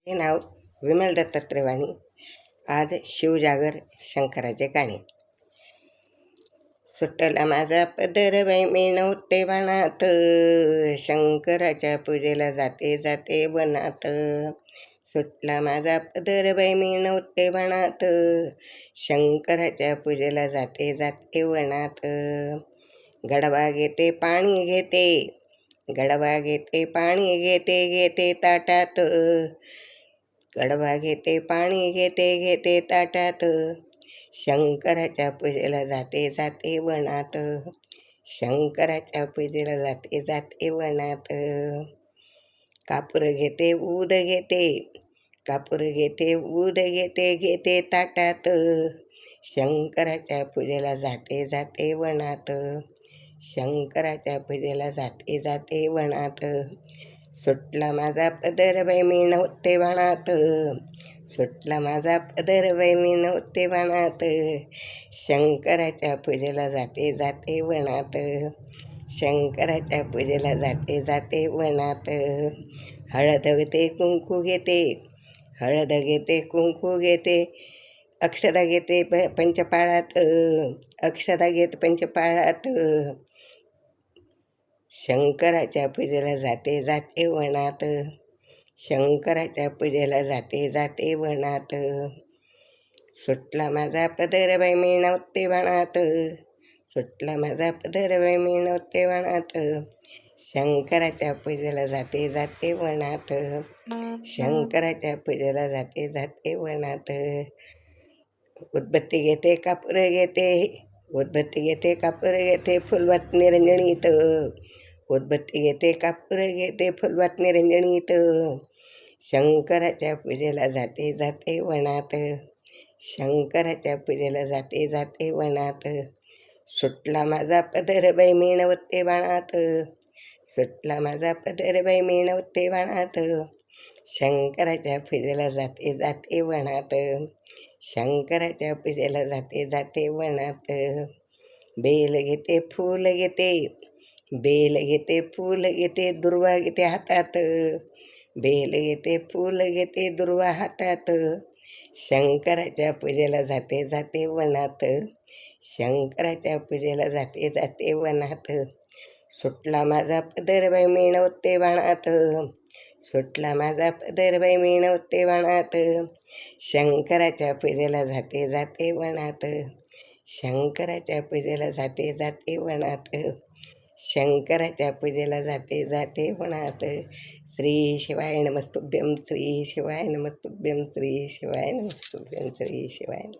हे नाव विमल दत्तात्रय वाणी. आज शिवजागर शंकराचे गाणे. सुटला माझा पदर बाई मी नव्हते वनात, शंकराच्या पूजेला जाते जाते वनात. सुटला माझा पदर बाई मी नव्हते वनात, शंकराच्या पूजेला जाते जाते वनात. गडवा घेते पाणी घेते, गडवा घेते पाणी घेते घेते ताटात, गडवा घेते पाणी घेते घेते ताटात. शंकराच्या पूजेला जाते जाते वनात, शंकराच्या पूजेला जाते जाते वनात. कापूर घेते ऊद घेते, कापूर घेते ऊद घेते घेते ताटात, शंकराच्या पूजेला जाते जाते वनात, शंकराच्या पूजेला जाते जाते वनात. सुटला माझा पदर बाई मी नव्हते वनात, सुटला माझा पदर बाई मी नव्हते वनात, शंकराच्या पूजेला जाते जाते वनात, शंकराच्या पूजेला जाते जाते वनात. हळद घेते कुंकू घेते, हळद घेते कुंकू घेते, अक्षता घेते पंचपाळात, अक्षता घेते पंचपाळात. शंकराच्या पूजेला जाते जाते वनात, शंकराच्या पूजेला जाते जाते वनात. सुटला माझा पदर बाई मी नव्हते वनात, सुटला माझा पदर बाई मी नव्हते वनात, शंकराच्या पूजेला जाते जाते वनात, शंकराच्या पूजेला जाते जाते वनात. उदबत्ती घेते कापूर घेते, उदबत्ती घेते कापूर घेते फुलवात निरंजनीत, उदबत्ती घेते कापूर घेते फुलवात निरंजनीत. शंकराच्या पूजेला जाते जाते वनात, शंकराच्या पूजेला जाते जाते वनात. सुटला माझा पदर बाई मी नव्हते वनात, सुटला माझा पदर बाई मी नव्हते वनात, शंकराच्या पूजेला जाते जाते वनात, शंकराच्या पूजेला जाते जाते वनात. बेल घेते फूल घेते, बेल घेते फूल घेते दुर्वा घेते हातात, बेल घेते फूल घेते दुर्वा हातात, शंकराच्या पूजेला जाते जाते वनात, शंकराच्या पूजेला जाते जाते वनात. सुटला माझा पदर बाई मी नव्हते वनात, सुटला माझा पदर बाई मी नव्हते वनात, शंकराच्या पूजेला जाते जाते वनात, शंकराच्या पूजेला जाते जाते वनात, शंकराच्या पूजेला जाते जाते वनात. श्री शिवाय नमस्तुभ्यं, श्री शिवाय नमस्तुभ्यं, श्री शिवाय नमस्तुभ्यं, श्री शिवाय.